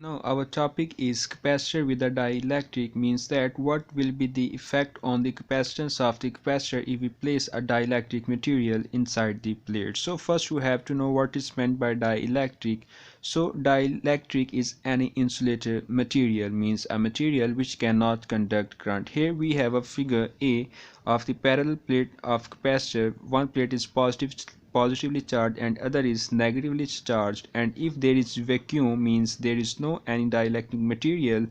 Now our topic is capacitor with a dielectric, means that what will be the effect on the capacitance of the capacitor if we place a dielectric material inside the plate. So first we have to know what is meant by dielectric. So dielectric is any insulator material, means a material which cannot conduct current. Here we have a figure A of the parallel plate of capacitor. One plate is positively charged and other is negatively charged, and if there is vacuum, means there is no any dielectric material,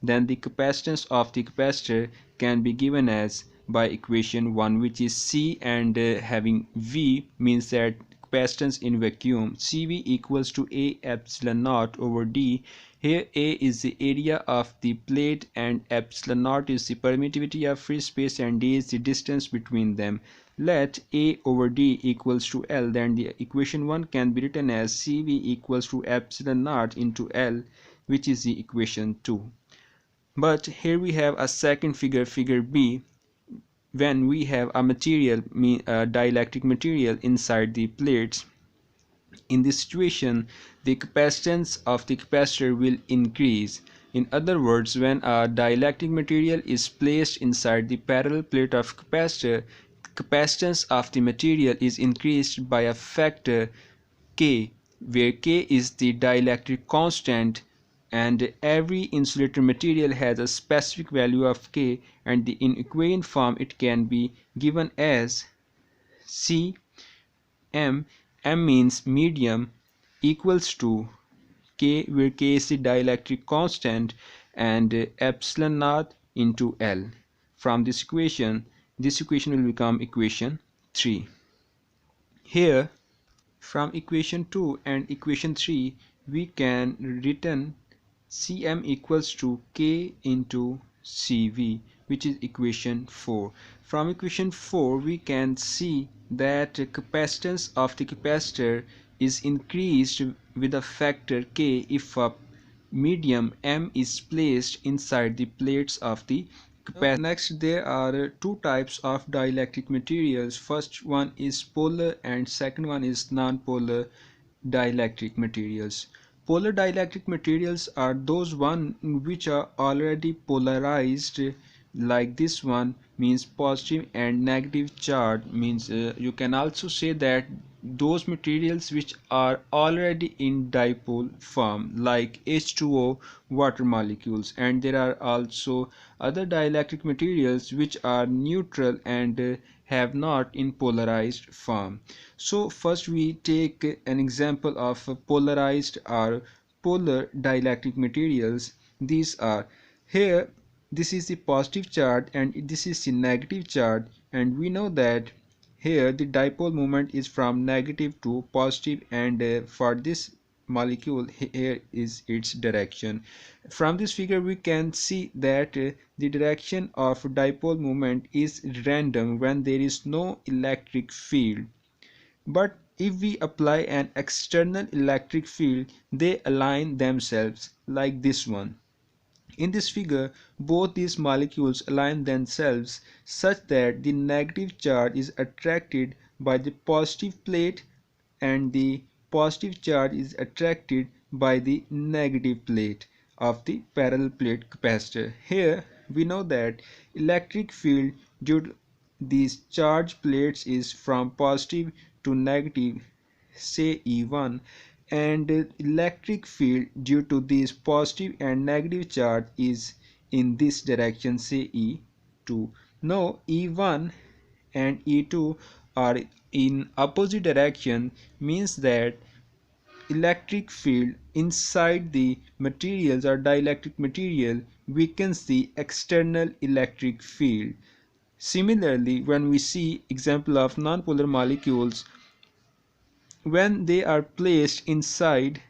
then the capacitance of the capacitor can be given as by equation 1, which is C, and having V means that capacitance in vacuum, CV equals to A epsilon naught over D. Here A is the area of the plate and epsilon naught is the permittivity of free space and D is the distance between them. Let A over D equals to L, then the equation 1 can be written as CV equals to epsilon naught into L, which is the equation 2. But here we have a second figure, figure B, when we have a material, a dielectric material inside the plates. In this situation, the capacitance of the capacitor will increase. In other words, when a dielectric material is placed inside the parallel plate of capacitor, capacitance of the material is increased by a factor K, where K is the dielectric constant, and every insulator material has a specific value of K, and in equation form it can be given as C M, M means medium, equals to K, where K is the dielectric constant, and epsilon naught into L. From this equation will become equation 3. Here from equation 2 and equation 3 we can written Cm equals to K into Cv, which is equation 4. From equation 4 we can see that capacitance of the capacitor is increased with a factor K if a medium M is placed inside the plates of the capacitor. Next, there are two types of dielectric materials. First one is polar and second one is non-polar dielectric materials. Polar dielectric materials are those one which are already polarized, like this one, means positive and negative charge, means you can also say that those materials which are already in dipole form, like H2O water molecules. And there are also other dielectric materials which are neutral and have not in polarized form. So first we take an example of polarized or polar dielectric materials. These are, here this is the positive charge and this is the negative charge, and we know that here the dipole moment is from negative to positive, and for this molecule here is its direction. From this figure we can see that the direction of dipole moment is random when there is no electric field. But if we apply an external electric field, they align themselves, like this one. In this figure, both these molecules align themselves such that the negative charge is attracted by the positive plate and the positive charge is attracted by the negative plate of the parallel plate capacitor. Here we know that electric field due to these charged plates is from positive to negative, say E1, and electric field due to this positive and negative charge is in this direction, say E2. Now E1 and E2 are in opposite direction, means that electric field inside the materials or dielectric material weakens the external electric field. Similarly, when we see example of nonpolar molecules, when they are placed inside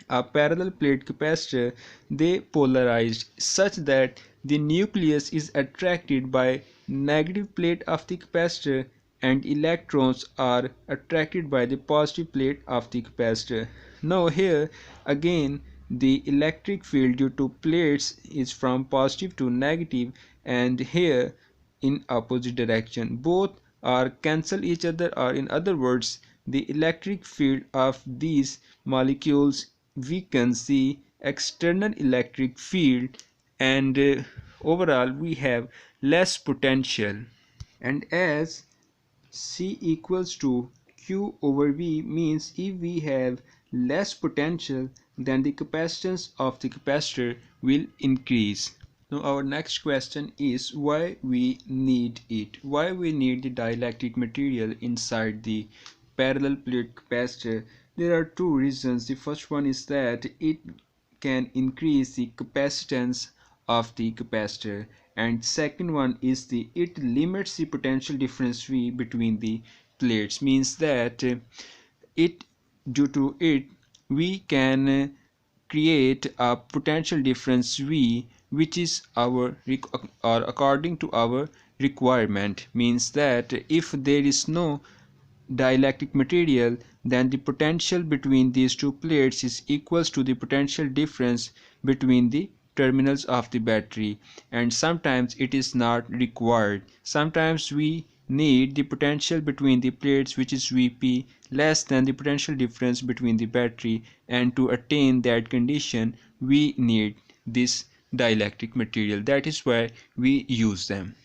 a parallel plate capacitor, they polarized such that the nucleus is attracted by negative plate of the capacitor and electrons are attracted by the positive plate of the capacitor. Now here again the electric field due to plates is from positive to negative, and here in opposite direction. Both are cancel each other, or in other words, the electric field of these molecules weakens the external electric field, and overall we have less potential. And as C equals to Q over V means if we have less potential, then the capacitance of the capacitor will increase. Now our next question is why we need it. Why we need the dielectric material inside the parallel plate capacitor? There are two reasons. The first one is that it can increase the capacitance of the capacitor, and second one is the it limits the potential difference V between the plates, means that it due to it we can create a potential difference V which is our or according to our requirement, means that if there is no dielectric material, then the potential between these two plates is equals to the potential difference between the terminals of the battery, and sometimes it is not required. Sometimes we need the potential between the plates which is Vp less than the potential difference between the battery, and to attain that condition we need this dielectric material. That is why we use them.